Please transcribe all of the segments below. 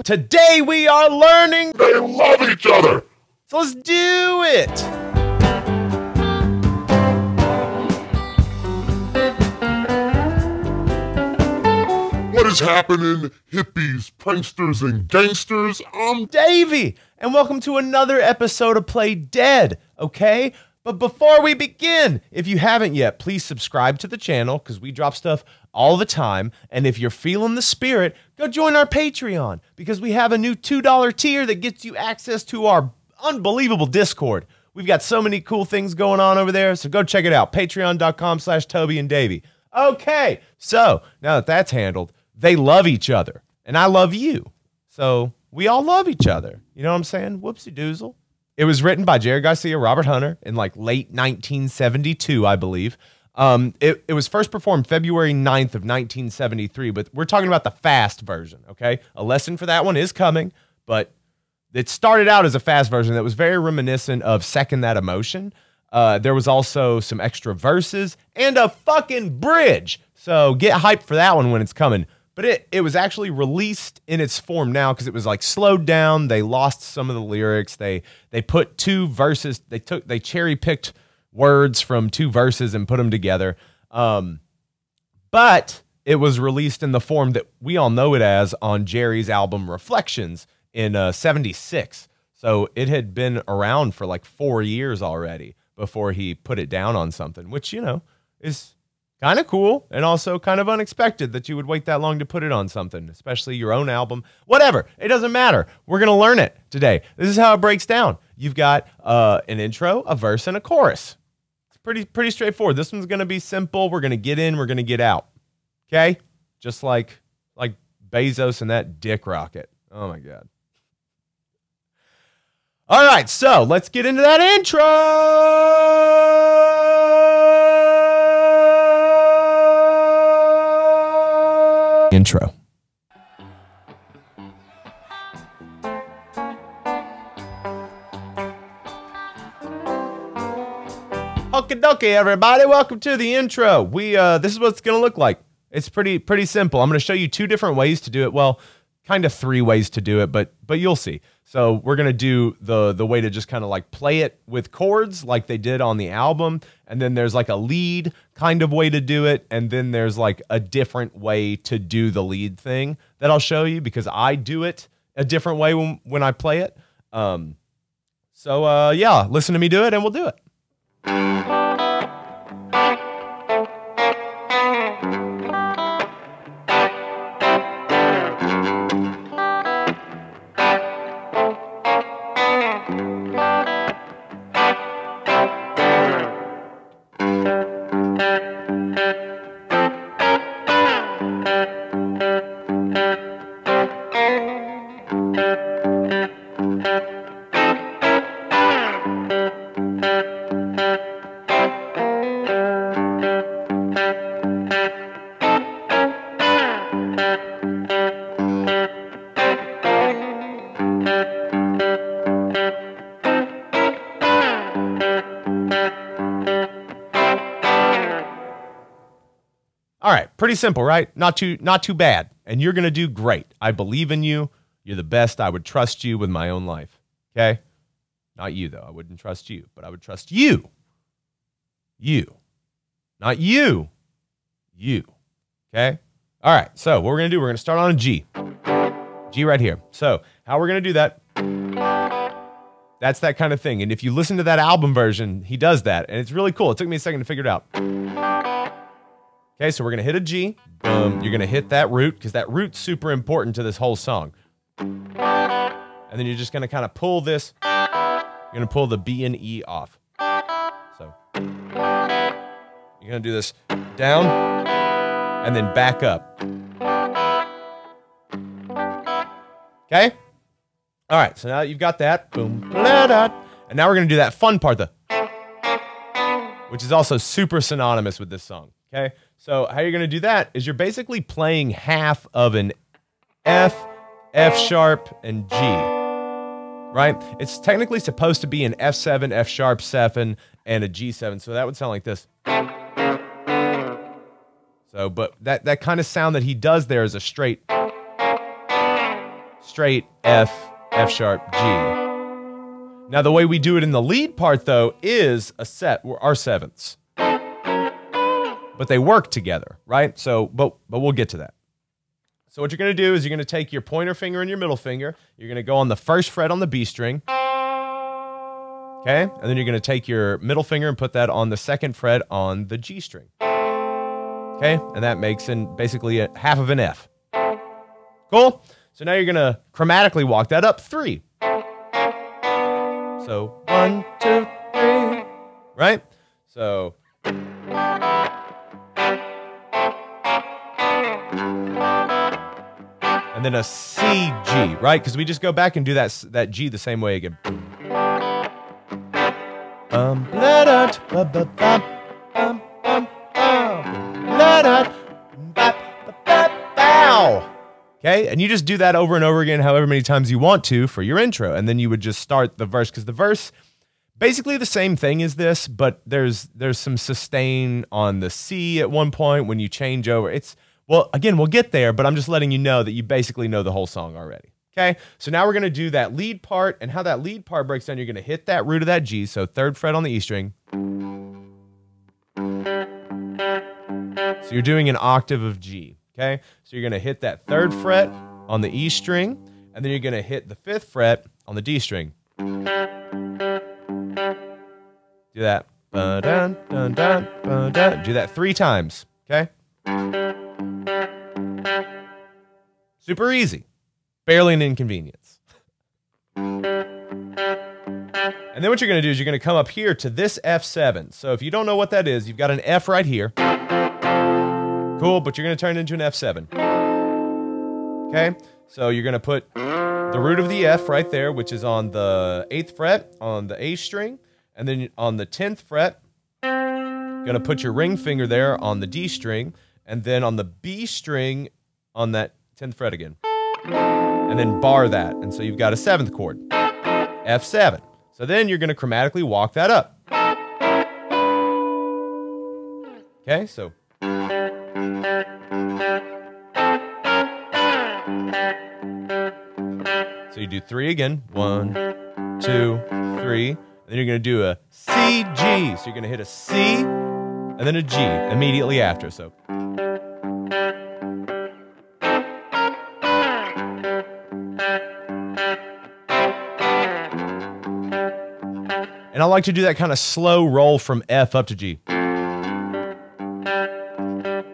Today we are learning They love each other. So let's do it. What is happening, hippies, pranksters, and gangsters? I'm Davey, and welcome to another episode of Play Dead, okay? But before we begin, if you haven't yet, please subscribe to the channel because we drop stuff all the time. And if you're feeling the spirit, go join our Patreon because we have a new $2 tier that gets you access to our unbelievable Discord. We've got so many cool things going on over there, so go check it out. Patreon.com/Toby and Davey. Okay, so now that that's handled, they love each other, and I love you. So we all love each other. You know what I'm saying? Whoopsie doozle. It was written by Jerry Garcia, Robert Hunter in like late 1972, I believe. It was first performed February 9th of 1973, but we're talking about the fast version, okay? A lesson for that one is coming, but it started out as a fast version that was very reminiscent of Second That Emotion. There was also some extra verses and a fucking bridge. So get hyped for that one when it's coming. But it was actually released in its form now because it was like slowed down. They lost some of the lyrics. They put two verses. They cherry picked words from two verses and put them together. But it was released in the form that we all know it as on Jerry's album Reflections in '76. So it had been around for like 4 years already before he put it down on something, which, you know, is kind of cool and also kind of unexpected that you would wait that long to put it on something, especially your own album. Whatever. It doesn't matter. We're going to learn it today. This is how it breaks down. You've got an intro, a verse, and a chorus. It's pretty straightforward. This one's going to be simple. We're going to get in. We're going to get out. Okay? Just like Bezos and that dick rocket. Oh, my God. All right, so let's get into that intro. Intro. Okie dokie, everybody. Welcome to the intro. This is what it's gonna look like. It's pretty simple. I'm gonna show you two different ways to do it. Well, kind of three ways to do it, but you'll see. So we're gonna do the way to just kind of like play it with chords like they did on the album, and then there's like a lead kind of way to do it, and then there's like a different way to do the lead thing that I'll show you because I do it a different way when I play it. Yeah, listen to me do it and we'll do it. All right, pretty simple, right? Not too bad. And you're going to do great. I believe in you. You're the best. I would trust you with my own life. Okay? Not you, though. I wouldn't trust you, but I would trust you. You. Not you. You. Okay? All right, so what we're going to do, we're going to start on a G. G right here. So how we're going to do that, that's that kind of thing. And if you listen to that album version, he does that. And it's really cool. It took me a second to figure it out. Okay, so we're going to hit a G. You're going to hit that root because that root's super important to this whole song. And then you're just going to kind of pull this. You're going to pull the B and E off. So you're going to do this down and then back up. Okay? All right, so now that you've got that, boom, blah-da, and now we're going to do that fun part, which is also super synonymous with this song. Okay? So how you're going to do that is you're basically playing half of an F, F sharp, and G, right? It's technically supposed to be an F7, F sharp 7, and a G7, so that would sound like this. So, but that kind of sound that he does there is a straight straight F, F sharp, G. Now the way we do it in the lead part though is a set, our sevenths. But they work together, right? So, but we'll get to that. So what you're gonna do is you're gonna take your pointer finger and your middle finger, you're gonna go on the first fret on the B string, okay? And then you're gonna take your middle finger and put that on the second fret on the G string. Okay, and that makes basically a half of an F. Cool? So now you're gonna chromatically walk that up 3. So 1, 2, 3, right? So and then a C, G, right? Because we just go back and do that G the same way again. Okay, and you just do that over and over again however many times you want to for your intro, and then you would just start the verse, because the verse, basically the same thing as this, but there's some sustain on the C at one point when you change over. Well, again, we'll get there, but I'm just letting you know that you basically know the whole song already. Okay, so now we're going to do that lead part, and how that lead part breaks down, you're going to hit that root of that G, so 3rd fret on the E string. So you're doing an octave of G, okay? So you're going to hit that 3rd fret on the E string, and then you're going to hit the 5th fret on the D string. Do that. Ba-dun, dun, dun, ba-dun. Do that 3 times, okay? Super easy. Barely an inconvenience. And then what you're going to do is you're going to come up here to this F7. So if you don't know what that is, you've got an F right here. Cool, but you're going to turn it into an F7. Okay? So you're going to put the root of the F right there, which is on the 8th fret on the A string. And then on the 10th fret, you're going to put your ring finger there on the D string. And then on the B string on that 10th fret again. And then bar that. And so you've got a 7th chord, F7. So then you're going to chromatically walk that up. Okay, so. So you do 3 again. 1, 2, 3. And then you're going to do a C, G. So you're going to hit a C and then a G immediately after. So. And I like to do that kind of slow roll from F up to G.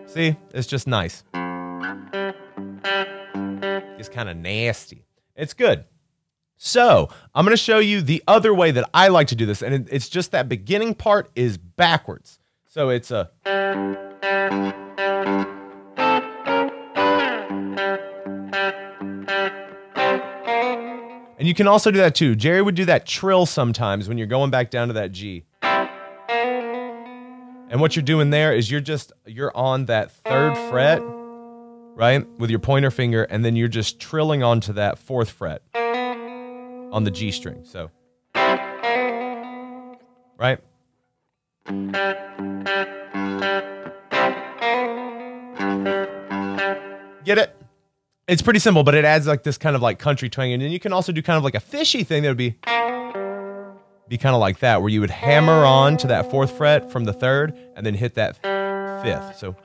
See? It's just nice. It's kind of nasty. It's good. So, I'm going to show you the other way that I like to do this. And it's just that beginning part is backwards. So it's a... And you can also do that too. Jerry would do that trill sometimes when you're going back down to that G. And what you're doing there is you're on that 3rd fret, right? With your pointer finger, and then you're just trilling onto that 4th fret on the G string. So, right? Get it? It's pretty simple, but it adds like this kind of like country twang. And then you can also do kind of like a fishy thing that would be kind of like that, where you would hammer on to that 4th fret from the 3rd and then hit that 5th.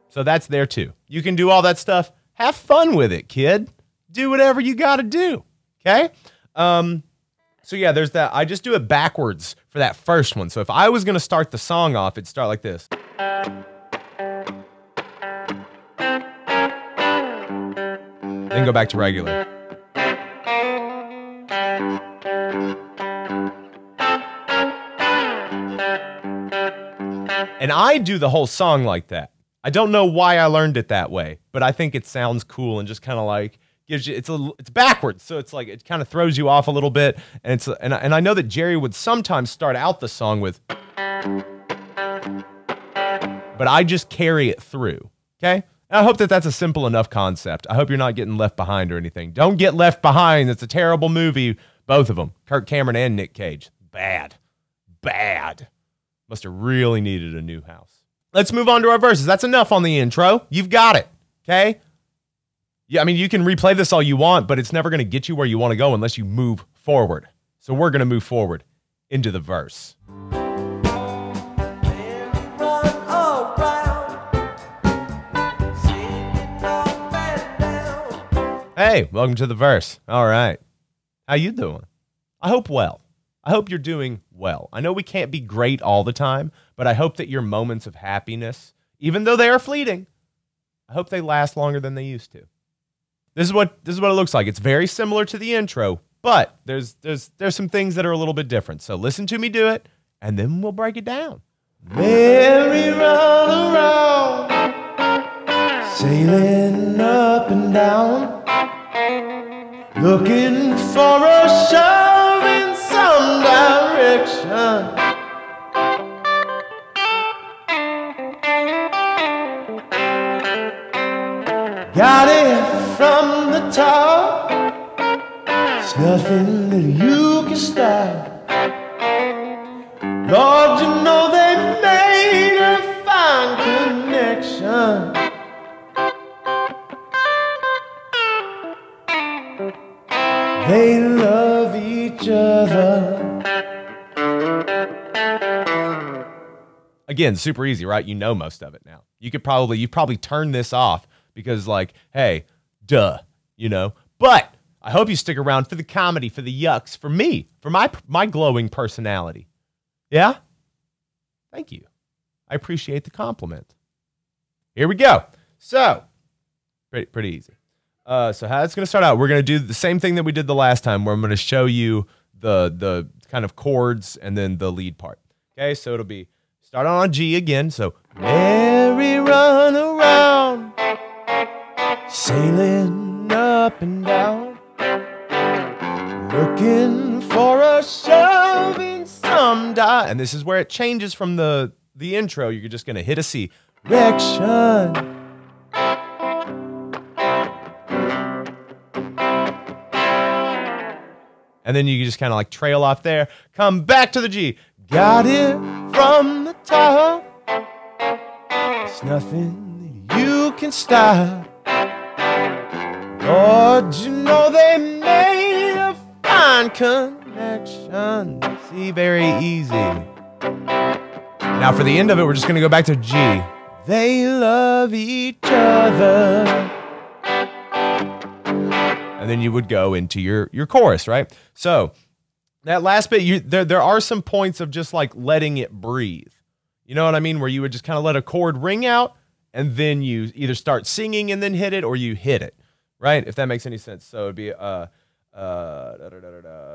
So that's there too. You can do all that stuff. Have fun with it, kid. Do whatever you got to do. Okay? So yeah, there's that. I just do it backwards for that first one. So if I was going to start the song off, it'd start like this. Then go back to regular. And I do the whole song like that. I don't know why I learned it that way, but I think it sounds cool and just kind of like gives you, it's backwards, so it's like it kind of throws you off a little bit, and and I know that Jerry would sometimes start out the song with, but I just carry it through. Okay, and I hope that that's a simple enough concept. I hope you're not getting left behind or anything. Don't get left behind. It's a terrible movie, both of them, Kirk Cameron and Nick Cage. Bad. Must have really needed a new house. Let's move on to our verses. That's enough on the intro. You've got it, okay? Yeah, I mean, you can replay this all you want, but it's never going to get you where you want to go unless you move forward. So we're going to move forward into the verse. Hey, welcome to the verse. All right. How you doing? I hope well. I hope you're doing well. I know we can't be great all the time, but I hope that your moments of happiness, even though they are fleeting, I hope they last longer than they used to. This is what it looks like. It's very similar to the intro, but there's some things that are a little bit different. So listen to me do it, and then we'll break it down. Merry run around, sailing up and down, looking for a shove in some direction. Got it from the top. It's nothing that you can stop. Lord, you know they made a fine connection. They love each other. Again, super easy, right? You know most of it now. You probably turn this off because, like, hey, duh, you know. But I hope you stick around for the comedy, for the yucks, for me, for my glowing personality. Yeah? Thank you. I appreciate the compliment. Here we go. So, pretty easy. So how it's going to start out, we're going to do the same thing that we did the last time, where I'm going to show you the kind of chords and then the lead part. Okay, so it'll be start on a G again. So merry run around, sailing up and down, looking for a shove in some and this is where it changes from the intro. You're just going to hit a C. Direction. And then you just kind of like trail off there. Come back to the G. Got it from the top. It's nothing that you can stop. Lord, you know they made a fine connection. See, very easy. Now for the end of it, we're just going to go back to G. They love each other. And then you would go into your chorus, right? So that last bit, there are some points of just like letting it breathe. You know what I mean? Where you would just kind of let a chord ring out, and then you either start singing and then hit it, or you hit it, right? If that makes any sense. So it'd be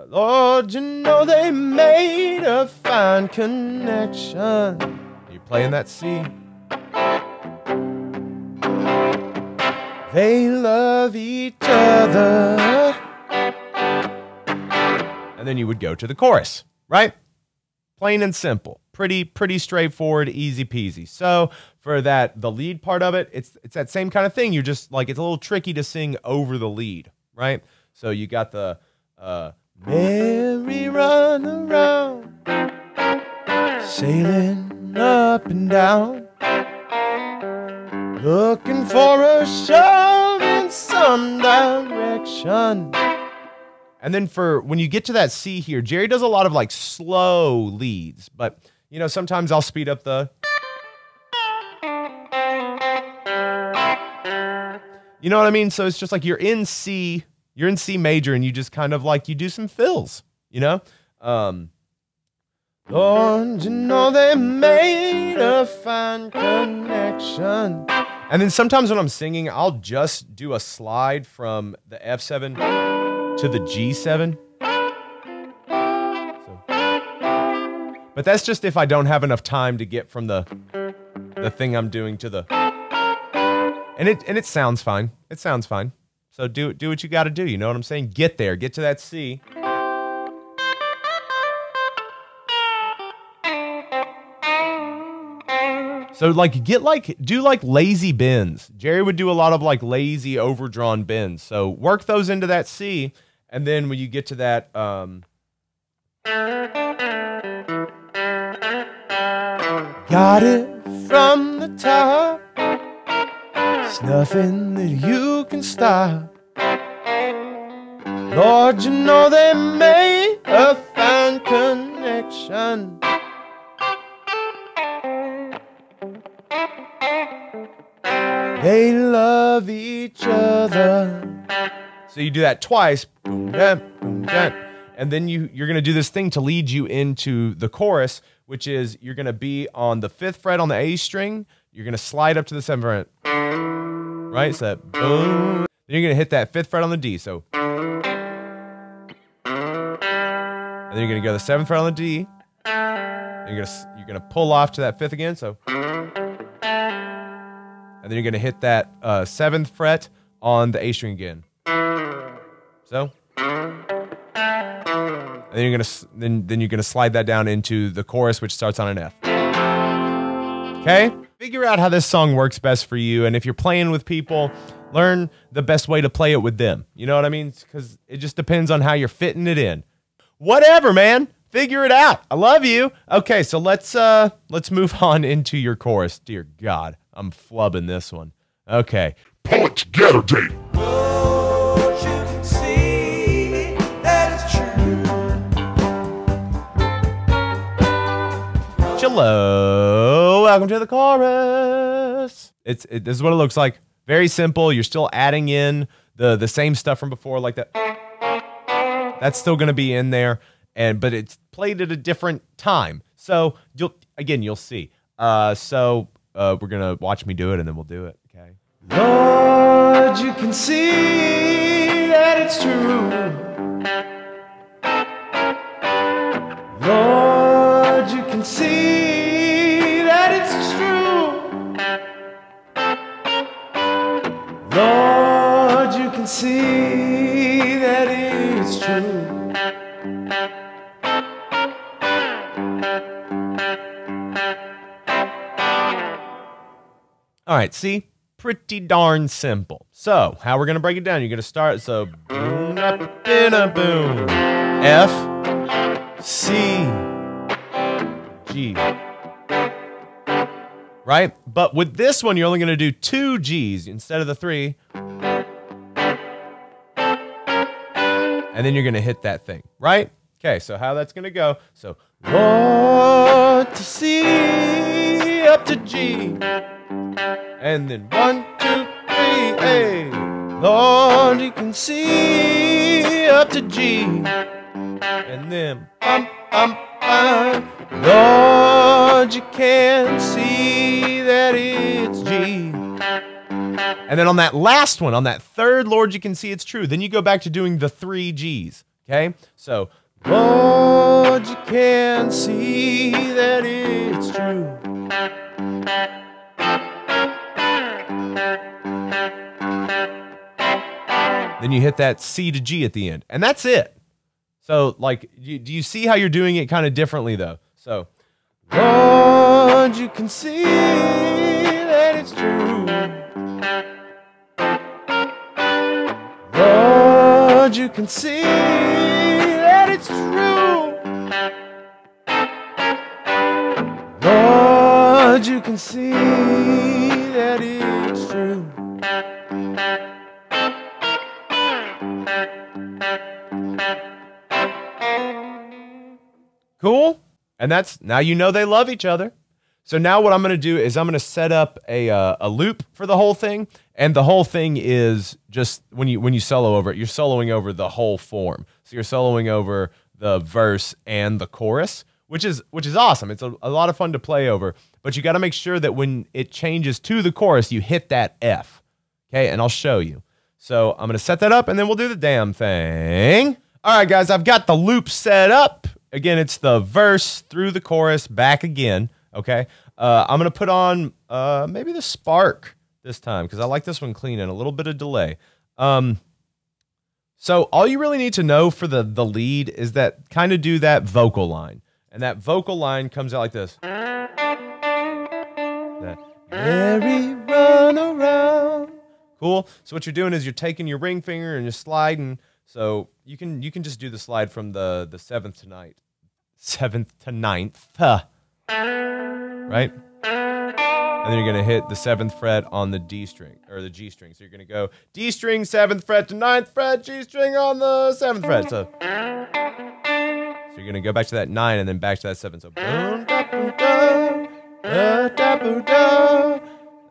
Lord, you know they made a fine connection. You're playing that C. They love each other. And then you would go to the chorus, right? Plain and simple. Pretty straightforward, easy peasy. So for the lead part of it, it's that same kind of thing. You're just like, it's a little tricky to sing over the lead, right? So you got the merry run around, sailing up and down, looking for a shove in some direction. And then for when you get to that C here, Jerry does a lot of like slow leads, but you know, sometimes I'll speed up the, you know what I mean? So it's just like you're in C major, and you just kind of like, you do some fills, you know? Lord, you know they made a fine connection. And then sometimes when I'm singing, I'll just do a slide from the F7 to the G7. But that's just if I don't have enough time to get from the thing I'm doing to the, and it sounds fine. It sounds fine. So do what you got to do. You know what I'm saying? Get there. Get to that C. So do lazy bends. Jerry would do a lot of like lazy overdrawn bends. So work those into that C, and then when you get to that got it from the top. It's nothing that you can stop. Lord, you know they made a fine connection. They love each other. So you do that twice, boom, dun, boom, dun. And then you're going to do this thing to lead you into the chorus, which is you're going to be on the 5th fret on the A string. You're going to slide up to the 7th fret. Right? So that boom. Then you're going to hit that 5th fret on the D. So. And then you're going to go to the 7th fret on the D. And you're going to pull off to that 5th again. So. And then you're going to hit that 7th fret on the A string again. So. And then you're gonna slide that down into the chorus, which starts on an F. Okay? Figure out how this song works best for you, and if you're playing with people, learn the best way to play it with them. You know what I mean? Because it just depends on how you're fitting it in. Whatever, man. Figure it out. I love you. Okay, so let's move on into your chorus. Dear God, I'm flubbing this one. Okay. Pull it together, Dave. Hello, welcome to the chorus. This is what it looks like. Very simple. You're still adding in the same stuff from before, like that. That's still going to be in there, but it's played at a different time. So you'll see. We're gonna watch me do it, and then we'll do it. Okay. Lord, you can see that it's true. Lord, you can see that it's true. Lord, you can see that it's true. All right, see? Pretty darn simple. So, how we're going to break it down, you're going to start, so, boom, up, in a boom, F, C, G. Right? But with this one, you're only going to do 2 Gs instead of the 3. And then you're going to hit that thing, right? Okay, so how that's going to go. So, Lord to C, up to G. And then 1, 2, 3, A. Lord, you can see up to G. And then bum, bum, bum. Lord, you can see that it's G. And then on that last one, on that third Lord, you can see it's true. Then you go back to doing the 3 Gs. Okay? So, Lord, you can see that it's true. Then you hit that C to G at the end. And that's it. So, like, do you see how you're doing it kind of differently, though? So, Lord, you can see that it's true. Lord, you can see that it's true. Lord, you can see that it's true. Cool? And that's, now you know they love each other. So now what I'm going to do is I'm going to set up a loop for the whole thing. And the whole thing is just, when you solo over it, you're soloing over the whole form. So you're soloing over the verse and the chorus, which is awesome. It's a lot of fun to play over. But you got to make sure that when it changes to the chorus, you hit that F. Okay, and I'll show you. So I'm going to set that up, and then we'll do the damn thing. All right, guys, I've got the loop set up. Again, it's the verse through the chorus, back again, okay? I'm going to put on maybe the Spark this time, because I like this one clean and a little bit of delay. So all you really need to know for the lead is that kind of do that vocal line. And that vocal line comes out like this. That merry run around. Cool. So what you're doing is you're taking your ring finger and you're sliding. So you can just do the slide from the 7th to 9th. 7th to 9th. Right? and then you're going to hit the 7th fret on the D string, or the G string. So you're going to go D string, 7th fret to 9th fret, G string on the 7th fret. So you're going to go back to that 9 and then back to that 7. So boom, da, boom, da, da, da, boom, da. And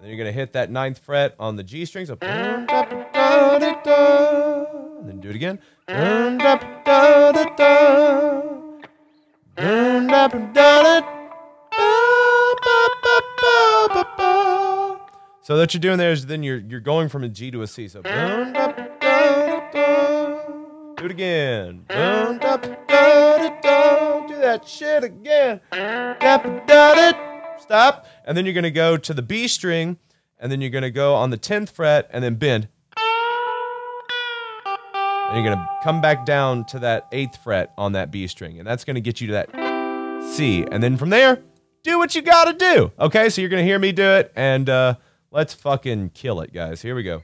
then you're going to hit that 9th fret on the G string. So boom, da, boom, da, da, da. And then do it again. Boom, da, da, da, da. Boom, da, boom, da, da. So what you're doing there is then you're going from a G to a C. So boom, da, da, da, da. Do it again. Boom, da, da, da, da. Do that shit again. Da, da, da. Stop. And then you're going to go to the B string, and then you're going to go on the 10th fret and then bend. And you're going to come back down to that 8th fret on that B string, and that's going to get you to that C. And then from there, do what you got to do. Okay, so you're going to hear me do it, and let's fucking kill it, guys. Here we go.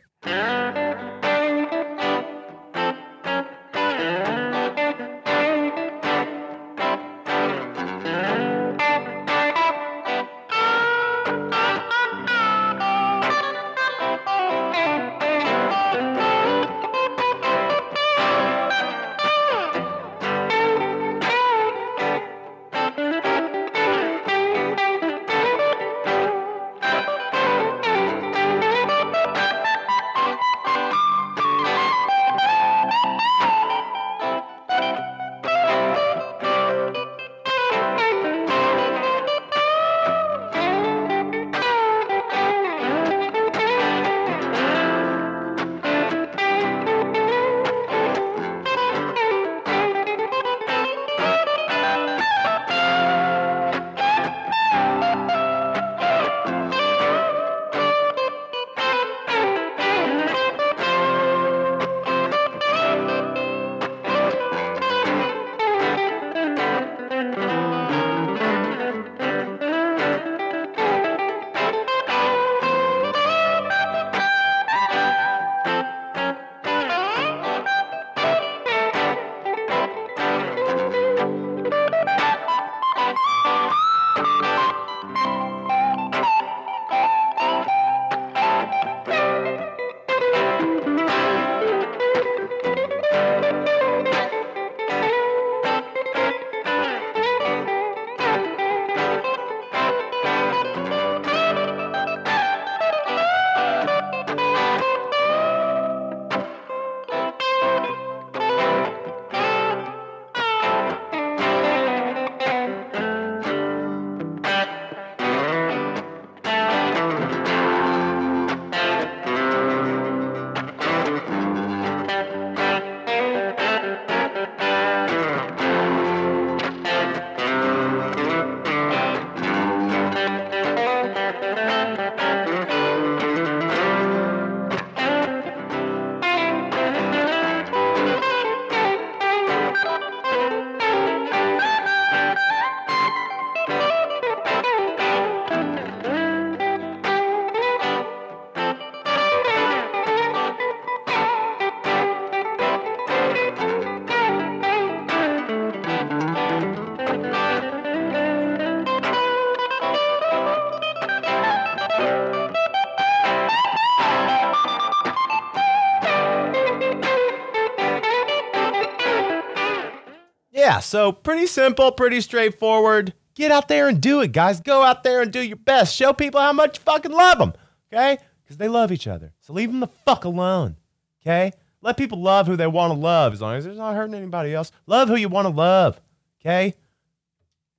Yeah, so pretty simple, pretty straightforward. Get out there and do it, guys. Go out there and do your best. Show people how much you fucking love them, okay? Because they love each other. So leave them the fuck alone, okay? Let people love who they want to love as long as it's not hurting anybody else. Love who you want to love, okay?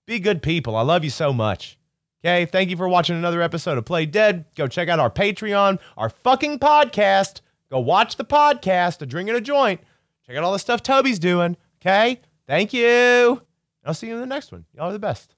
Be good people. I love you so much, okay? Thank you for watching another episode of Play Dead. Go check out our Patreon, our fucking podcast. Go watch the podcast, A Drink and a Joint. Check out all the stuff Toby's doing, okay? Thank you. I'll see you in the next one. Y'all are the best.